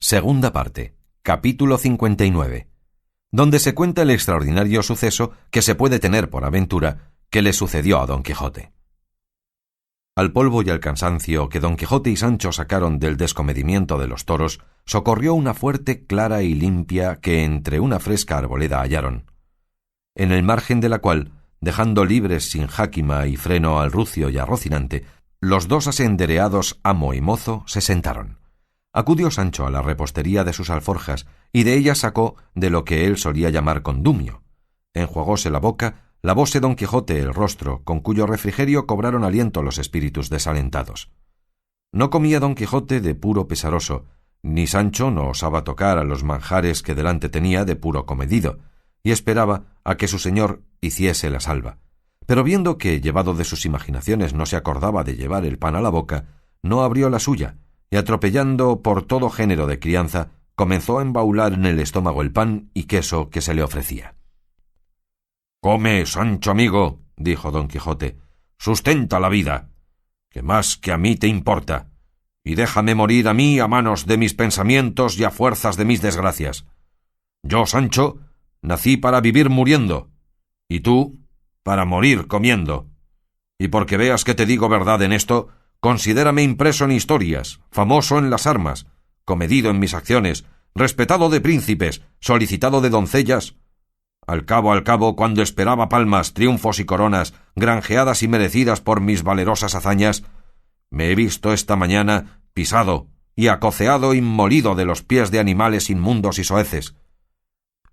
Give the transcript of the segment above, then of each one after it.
Segunda parte, capítulo 59, donde se cuenta el extraordinario suceso que se puede tener por aventura que le sucedió a Don Quijote. Al polvo y al cansancio que Don Quijote y Sancho sacaron del descomedimiento de los toros, socorrió una fuerte, clara y limpia que entre una fresca arboleda hallaron, en el margen de la cual, dejando libres sin jáquima y freno al rucio y a Rocinante, los dos asendereados amo y mozo se sentaron. Acudió Sancho a la repostería de sus alforjas y de ella sacó de lo que él solía llamar condumio. Enjuagóse la boca, lavóse Don Quijote el rostro, con cuyo refrigerio cobraron aliento los espíritus desalentados. No comía Don Quijote de puro pesaroso, ni Sancho no osaba tocar a los manjares que delante tenía de puro comedido, y esperaba a que su señor hiciese la salva. Pero viendo que, llevado de sus imaginaciones, no se acordaba de llevar el pan a la boca, no abrió la suya, y atropellando por todo género de crianza, comenzó a embaular en el estómago el pan y queso que se le ofrecía. «Come, Sancho amigo», dijo Don Quijote, «sustenta la vida, que más que a mí te importa, y déjame morir a mí a manos de mis pensamientos y a fuerzas de mis desgracias. Yo, Sancho, nací para vivir muriendo, y tú para morir comiendo. Y porque veas que te digo verdad en esto, considérame impreso en historias, famoso en las armas, comedido en mis acciones, respetado de príncipes, solicitado de doncellas. Al cabo, cuando esperaba palmas, triunfos y coronas, granjeadas y merecidas por mis valerosas hazañas, me he visto esta mañana pisado y acoceado y molido de los pies de animales inmundos y soeces.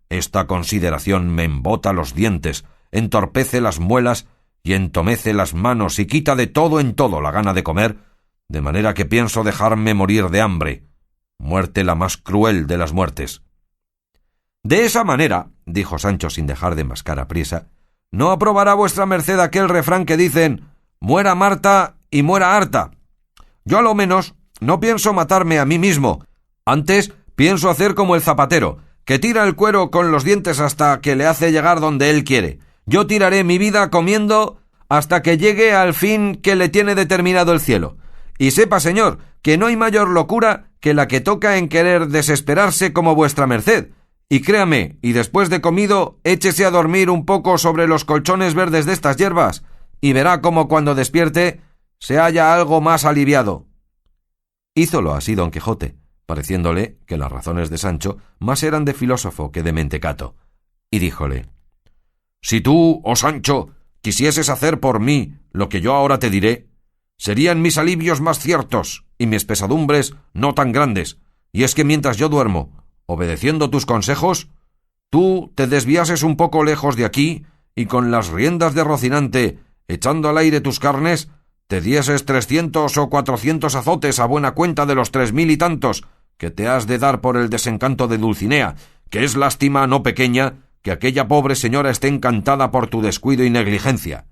Esta consideración me embota los dientes, entorpece las muelas y entomece las manos y quita de todo en todo la gana de comer, de manera que pienso dejarme morir de hambre, muerte la más cruel de las muertes. De esa manera, dijo Sancho sin dejar de mascar apriesa, no aprobará vuestra merced aquel refrán que dicen «muera Marta y muera harta». Yo a lo menos no pienso matarme a mí mismo, antes pienso hacer como el zapatero, que tira el cuero con los dientes hasta que le hace llegar donde él quiere. Yo tiraré mi vida comiendo hasta que llegue al fin que le tiene determinado el cielo. Y sepa, señor, que no hay mayor locura que la que toca en querer desesperarse como vuestra merced. Y créame, y después de comido, échese a dormir un poco sobre los colchones verdes de estas hierbas, y verá cómo cuando despierte se halla algo más aliviado. Hízolo así Don Quijote, pareciéndole que las razones de Sancho más eran de filósofo que de mentecato, y díjole: «Si tú, oh Sancho, quisieses hacer por mí lo que yo ahora te diré, serían mis alivios más ciertos y mis pesadumbres no tan grandes, y es que mientras yo duermo, obedeciendo tus consejos, tú te desviases un poco lejos de aquí y con las riendas de Rocinante, echando al aire tus carnes, te dieses 300 o 400 azotes a buena cuenta de los 3000 y tantos que te has de dar por el desencanto de Dulcinea, que es lástima no pequeña que aquella pobre señora esté encantada por tu descuido y negligencia».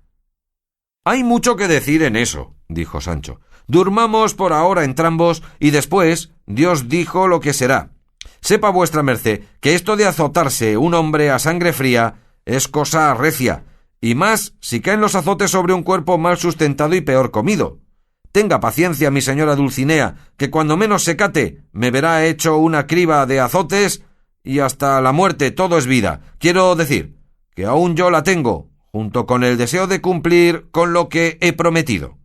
«Hay mucho que decir en eso», dijo Sancho. «Durmamos por ahora entrambos y después Dios dijo lo que será. Sepa vuestra merced que esto de azotarse un hombre a sangre fría es cosa recia, y más si caen los azotes sobre un cuerpo mal sustentado y peor comido. Tenga paciencia mi señora Dulcinea, que cuando menos se cate me verá hecho una criba de azotes y hasta la muerte todo es vida. Quiero decir que aún yo la tengo, junto con el deseo de cumplir con lo que he prometido».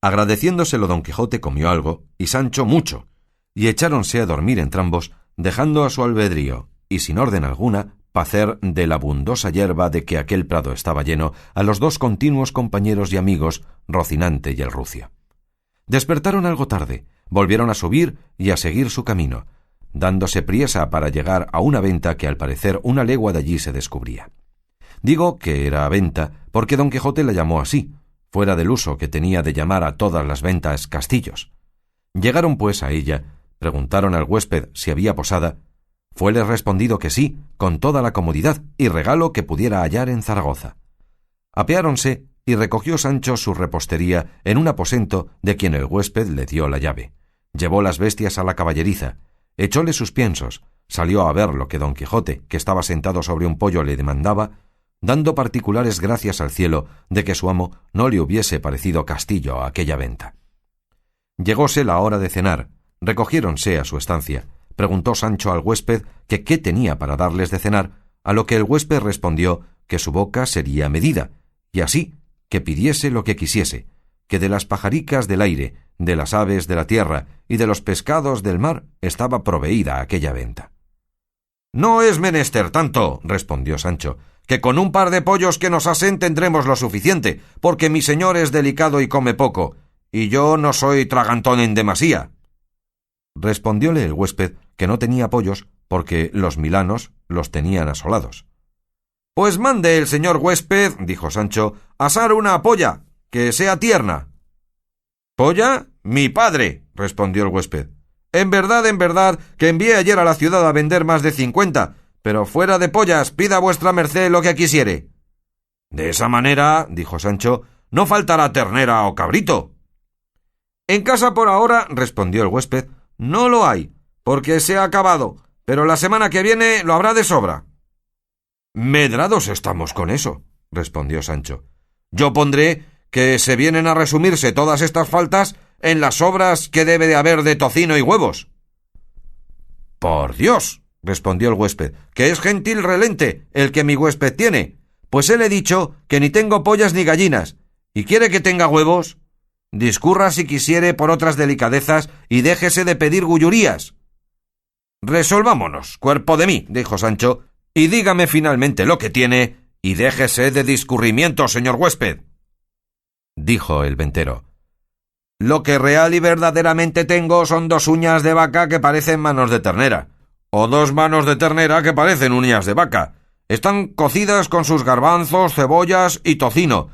Agradeciéndoselo Don Quijote comió algo y Sancho mucho, y echáronse a dormir entrambos, dejando a su albedrío, y sin orden alguna, pacer de la abundosa hierba de que aquel prado estaba lleno, a los dos continuos compañeros y amigos, Rocinante y el rucio. Despertaron algo tarde, volvieron a subir y a seguir su camino, dándose priesa para llegar a una venta que al parecer una legua de allí se descubría. Digo que era venta porque Don Quijote la llamó así, fuera del uso que tenía de llamar a todas las ventas castillos. Llegaron pues a ella, preguntaron al huésped si había posada. Fueles respondido que sí, con toda la comodidad y regalo que pudiera hallar en Zaragoza. Apeáronse y recogió Sancho su repostería en un aposento de quien el huésped le dio la llave. Llevó las bestias a la caballeriza, echóle sus piensos, salió a ver lo que Don Quijote, que estaba sentado sobre un poyo, le demandaba, dando particulares gracias al cielo de que su amo no le hubiese parecido castillo a aquella venta. Llegóse la hora de cenar, recogiéronse a su estancia, preguntó Sancho al huésped que qué tenía para darles de cenar, a lo que el huésped respondió que su boca sería medida, y así que pidiese lo que quisiese, que de las pajaricas del aire, de las aves de la tierra y de los pescados del mar estaba proveída aquella venta. «No es menester tanto», respondió Sancho, «que con un par de pollos que nos asen tendremos lo suficiente, porque mi señor es delicado y come poco, y yo no soy tragantón en demasía». Respondióle el huésped que no tenía pollos, porque los milanos los tenían asolados. «Pues mande el señor huésped», dijo Sancho, «asar una polla, que sea tierna». «¿Polla? Mi padre», respondió el huésped. En verdad, que envié ayer a la ciudad a vender más de 50, pero fuera de pollas, pida vuestra merced lo que quisiere». «De esa manera», dijo Sancho, «no faltará ternera o cabrito». «En casa por ahora», respondió el huésped, «no lo hay, porque se ha acabado, pero la semana que viene lo habrá de sobra». «Medrados estamos con eso», respondió Sancho. «Yo pondré que se vienen a resumirse todas estas faltas en las sobras que debe de haber de tocino y huevos». «Por Dios», respondió el huésped, «que es gentil relente el que mi huésped tiene, pues él he dicho que ni tengo pollas ni gallinas, y quiere que tenga huevos. Discurra si quisiere por otras delicadezas y déjese de pedir gullurías». «Resolvámonos, cuerpo de mí», dijo Sancho, «y dígame finalmente lo que tiene, y déjese de discurrimiento, señor huésped». Dijo el ventero: «Lo que real y verdaderamente tengo son 2 uñas de vaca que parecen manos de ternera, o 2 manos de ternera que parecen uñas de vaca. Están cocidas con sus garbanzos, cebollas y tocino,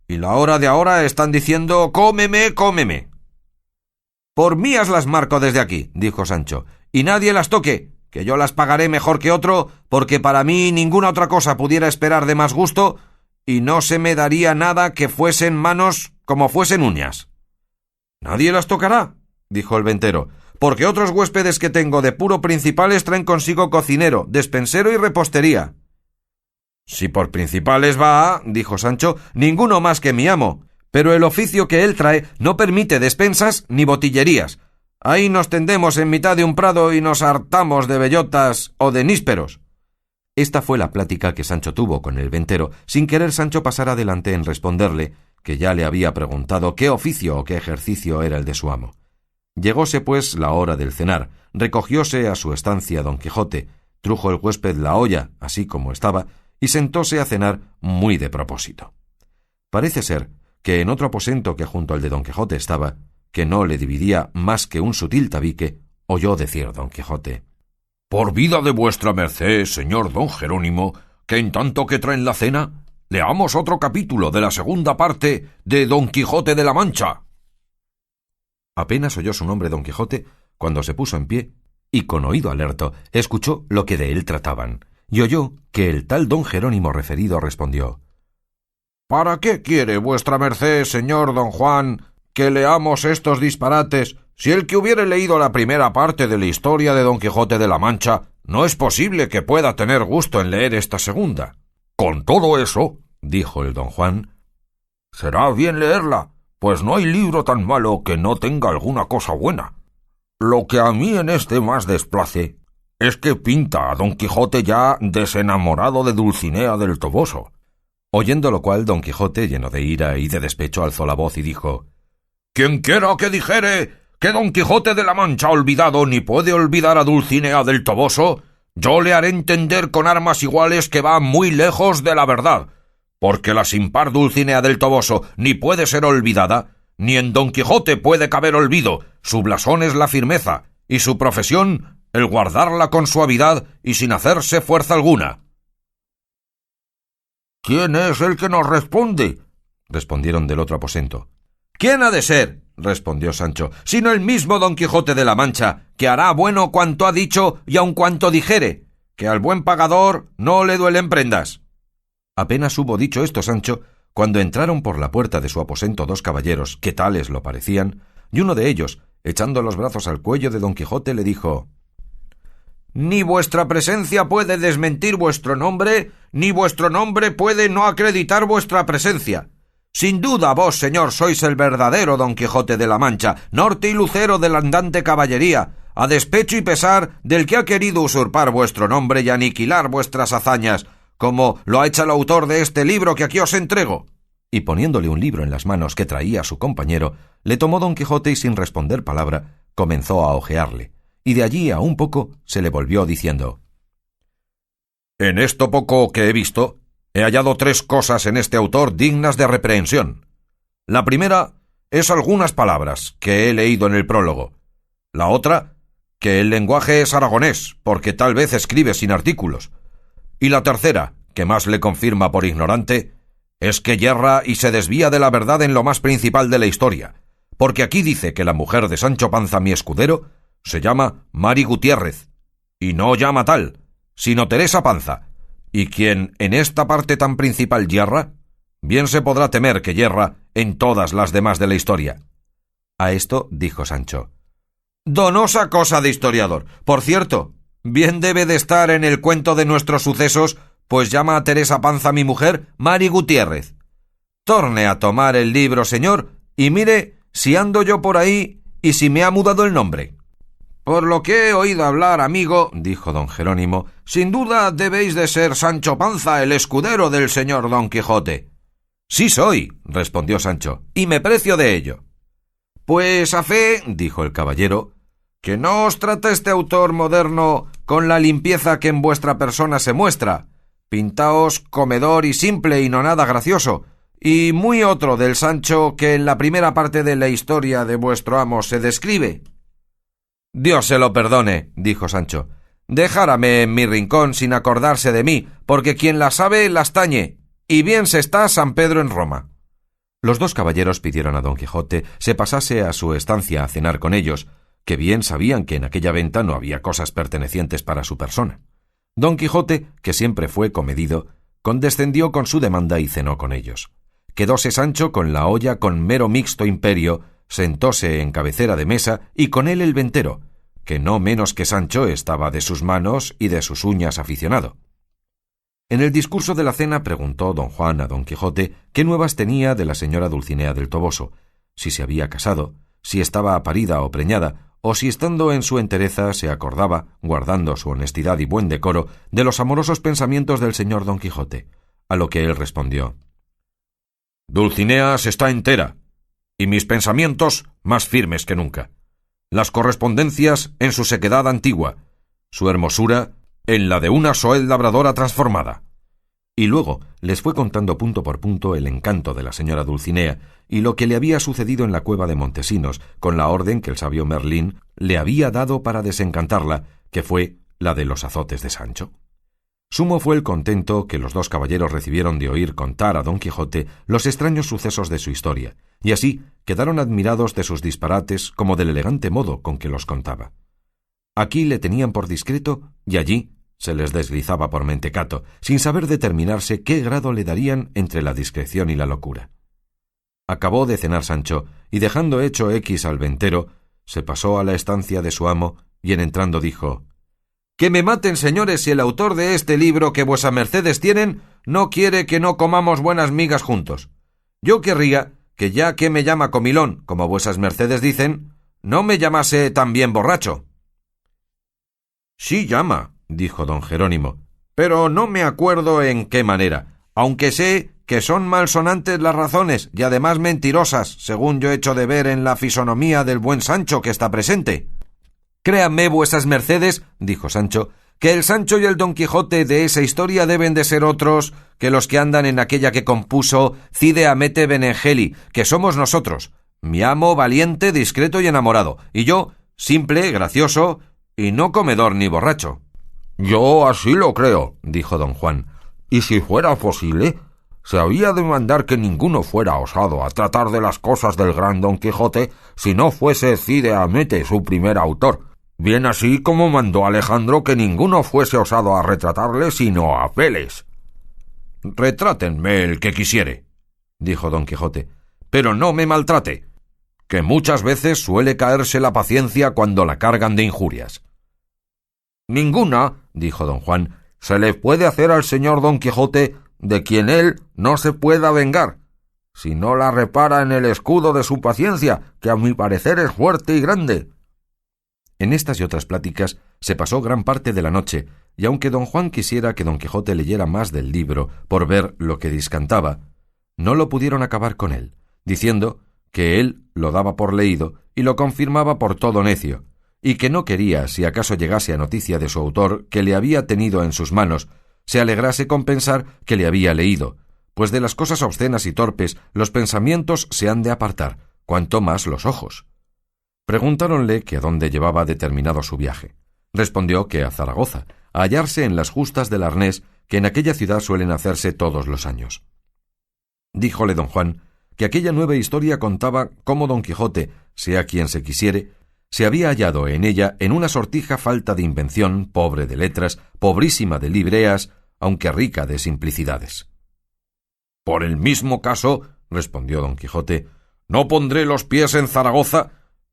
y la hora de ahora están diciendo cómeme, cómeme». «Por mías las marco desde aquí», dijo Sancho, «y nadie las toque, que yo las pagaré mejor que otro, porque para mí ninguna otra cosa pudiera esperar de más gusto, y no se me daría nada que fuesen manos como fuesen uñas». «Nadie las tocará», dijo el ventero, «porque otros huéspedes que tengo de puro principales traen consigo cocinero, despensero y repostería». «Si por principales va», dijo Sancho, «ninguno más que mi amo, pero el oficio que él trae no permite despensas ni botillerías. Ahí nos tendemos en mitad de un prado y nos hartamos de bellotas o de nísperos». Esta fue la plática que Sancho tuvo con el ventero. Sin querer Sancho pasar adelante en responderle que ya le había preguntado qué oficio o qué ejercicio era el de su amo. Llegóse, pues, la hora del cenar, recogióse a su estancia Don Quijote, trujo el huésped la olla, así como estaba, y sentóse a cenar muy de propósito. Parece ser que en otro aposento que junto al de Don Quijote estaba, que no le dividía más que un sutil tabique, oyó decir Don Quijote: «Por vida de vuestra merced, señor don Jerónimo, que en tanto que traen la cena, leamos otro capítulo de la segunda parte de Don Quijote de la Mancha». Apenas oyó su nombre Don Quijote cuando se puso en pie y con oído alerto escuchó lo que de él trataban, y oyó que el tal don Jerónimo referido respondió: «¿Para qué quiere vuestra merced, señor don Juan, que leamos estos disparates, si el que hubiere leído la primera parte de la historia de Don Quijote de la Mancha no es posible que pueda tener gusto en leer esta segunda? Con todo eso», dijo el don Juan, «será bien leerla, pues no hay libro tan malo que no tenga alguna cosa buena. Lo que a mí en este más desplace es que pinta a Don Quijote ya desenamorado de Dulcinea del Toboso». Oyendo lo cual, Don Quijote, lleno de ira y de despecho, alzó la voz y dijo: «Quien quiera que dijere que Don Quijote de la Mancha ha olvidado ni puede olvidar a Dulcinea del Toboso, yo le haré entender con armas iguales que va muy lejos de la verdad, porque la sin par Dulcinea del Toboso ni puede ser olvidada, ni en Don Quijote puede caber olvido. Su blasón es la firmeza, y su profesión el guardarla con suavidad y sin hacerse fuerza alguna». «¿Quién es el que nos responde?», respondieron del otro aposento. «¿Quién ha de ser?», respondió Sancho, «sino el mismo Don Quijote de la Mancha, que hará bueno cuanto ha dicho y aun cuanto dijere, que al buen pagador no le duelen prendas». Apenas hubo dicho esto Sancho, cuando entraron por la puerta de su aposento 2 caballeros, que tales lo parecían, y uno de ellos, echando los brazos al cuello de Don Quijote, le dijo: «Ni vuestra presencia puede desmentir vuestro nombre, ni vuestro nombre puede no acreditar vuestra presencia. Sin duda vos, señor, sois el verdadero Don Quijote de la Mancha, norte y lucero de la andante caballería, a despecho y pesar del que ha querido usurpar vuestro nombre y aniquilar vuestras hazañas, como lo ha hecho el autor de este libro que aquí os entrego». Y poniéndole un libro en las manos que traía su compañero, le tomó Don Quijote y sin responder palabra comenzó a hojearle, y de allí a un poco se le volvió diciendo: «En esto poco que he visto, he hallado 3 cosas en este autor dignas de reprehensión. La primera es algunas palabras que he leído en el prólogo. La otra, que el lenguaje es aragonés, porque tal vez escribe sin artículos. Y la tercera, que más le confirma por ignorante, es que yerra y se desvía de la verdad en lo más principal de la historia, porque aquí dice que la mujer de Sancho Panza, mi escudero, se llama Mari Gutiérrez, y no llama tal, sino Teresa Panza, y quien en esta parte tan principal yerra, bien se podrá temer que yerra en todas las demás de la historia». A esto dijo Sancho: «Donosa cosa de historiador. Por cierto, bien debe de estar en el cuento de nuestros sucesos, pues llama a Teresa Panza, mi mujer, Mari Gutiérrez. Torne a tomar el libro, señor, y mire si ando yo por ahí y si me ha mudado el nombre». «Por lo que he oído hablar, amigo», dijo don Jerónimo, «sin duda debéis de ser Sancho Panza, el escudero del señor Don Quijote». «Sí soy», respondió Sancho, «y me precio de ello». «Pues a fe», dijo el caballero, «que no os trata este autor moderno con la limpieza que en vuestra persona se muestra. Pintaos comedor y simple y no nada gracioso, y muy otro del Sancho que en la primera parte de la historia de vuestro amo se describe». «Dios se lo perdone», dijo Sancho, «dejárame en mi rincón sin acordarse de mí, porque quien la sabe las tañe, y bien se está San Pedro en Roma». Los 2 caballeros pidieron a Don Quijote se pasase a su estancia a cenar con ellos, que bien sabían que en aquella venta no había cosas pertenecientes para su persona. Don Quijote, que siempre fue comedido, condescendió con su demanda y cenó con ellos. Quedóse Sancho con la olla con mero mixto imperio, sentóse en cabecera de mesa y con él el ventero, que no menos que Sancho estaba de sus manos y de sus uñas aficionado. En el discurso de la cena preguntó don Juan a Don Quijote qué nuevas tenía de la señora Dulcinea del Toboso, si se había casado, si estaba parida o preñada, o si estando en su entereza se acordaba, guardando su honestidad y buen decoro, de los amorosos pensamientos del señor Don Quijote, a lo que él respondió: «Dulcinea se está entera, y mis pensamientos más firmes que nunca. Las correspondencias en su sequedad antigua, su hermosura en la de una soez labradora transformada». Y luego les fue contando punto por punto el encanto de la señora Dulcinea y lo que le había sucedido en la cueva de Montesinos, con la orden que el sabio Merlín le había dado para desencantarla, que fue la de los azotes de Sancho. Sumo fue el contento que los 2 caballeros recibieron de oír contar a Don Quijote los extraños sucesos de su historia, y así quedaron admirados de sus disparates como del elegante modo con que los contaba. Aquí le tenían por discreto y allí se les deslizaba por mentecato, sin saber determinarse qué grado le darían entre la discreción y la locura. Acabó de cenar Sancho, y dejando hecho X al ventero, se pasó a la estancia de su amo, y en entrando dijo: «Que me maten, señores, si el autor de este libro que vuesas mercedes tienen no quiere que no comamos buenas migas juntos. Yo querría que, ya que me llama comilón, como vuesas mercedes dicen, no me llamase también borracho». «Sí llama», dijo don Jerónimo, «pero no me acuerdo en qué manera, aunque sé que son malsonantes las razones y además mentirosas, según yo echo de ver en la fisonomía del buen Sancho que está presente». «Créanme vuesas mercedes», dijo Sancho, «que el Sancho y el Don Quijote de esa historia deben de ser otros que los que andan en aquella que compuso Cide Hamete Benengeli, que somos nosotros, mi amo valiente, discreto y enamorado, y yo, simple, gracioso, y no comedor ni borracho». «Yo así lo creo», dijo don Juan, «y si fuera posible, se había de mandar que ninguno fuera osado a tratar de las cosas del gran Don Quijote si no fuese Cide Hamete su primer autor, bien así como mandó Alejandro que ninguno fuese osado a retratarle sino a Vélez». «Retrátenme el que quisiere», dijo Don Quijote, «pero no me maltrate, que muchas veces suele caerse la paciencia cuando la cargan de injurias». «Ninguna», dijo don Juan, «se le puede hacer al señor Don Quijote de quien él no se pueda vengar, si no la repara en el escudo de su paciencia, que a mi parecer es fuerte y grande». En estas y otras pláticas se pasó gran parte de la noche, y aunque don Juan quisiera que don Quijote leyera más del libro por ver lo que discantaba, no lo pudieron acabar con él, diciendo que él lo daba por leído y lo confirmaba por todo necio, y que no quería, si acaso llegase a noticia de su autor que le había tenido en sus manos, se alegrase con pensar que le había leído, pues de las cosas obscenas y torpes los pensamientos se han de apartar, cuanto más los ojos. Preguntáronle que a dónde llevaba determinado su viaje. Respondió que a Zaragoza, a hallarse en las justas del arnés que en aquella ciudad suelen hacerse todos los años. Díjole don Juan que aquella nueva historia contaba cómo don Quijote, sea quien se quisiere, se había hallado en ella en una sortija falta de invención, pobre de letras, pobrísima de libreas, aunque rica de simplicidades. «Por el mismo caso», respondió don Quijote, «no pondré los pies en Zaragoza,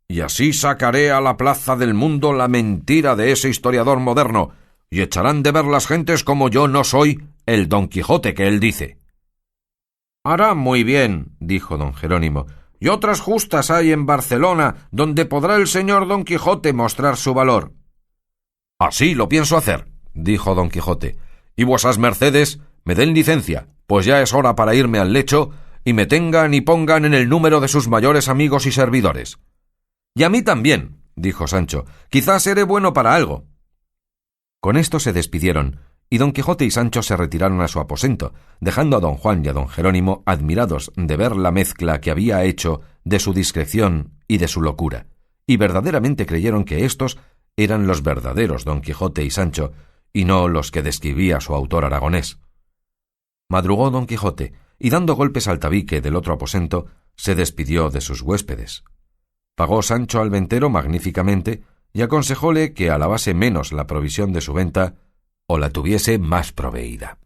y así sacaré a la plaza del mundo la mentira de ese historiador moderno, y echarán de ver las gentes como yo no soy el Don Quijote que él dice». «Hará muy bien», dijo don Jerónimo, «y otras justas hay en Barcelona, donde podrá el señor Don Quijote mostrar su valor». «Así lo pienso hacer», dijo don Quijote, «y vuesas mercedes me den licencia, pues ya es hora para irme al lecho, y me tengan y pongan en el número de sus mayores amigos y servidores». «Y a mí también», dijo Sancho, «quizás seré bueno para algo». Con esto se despidieron, y don Quijote y Sancho se retiraron a su aposento, dejando a don Juan y a don Jerónimo admirados de ver la mezcla que había hecho de su discreción y de su locura, y verdaderamente creyeron que éstos eran los verdaderos don Quijote y Sancho, y no los que describía su autor aragonés. Madrugó don Quijote, y dando golpes al tabique del otro aposento, se despidió de sus huéspedes. Pagó Sancho al ventero magníficamente y aconsejóle que alabase menos la provisión de su venta o la tuviese más proveída.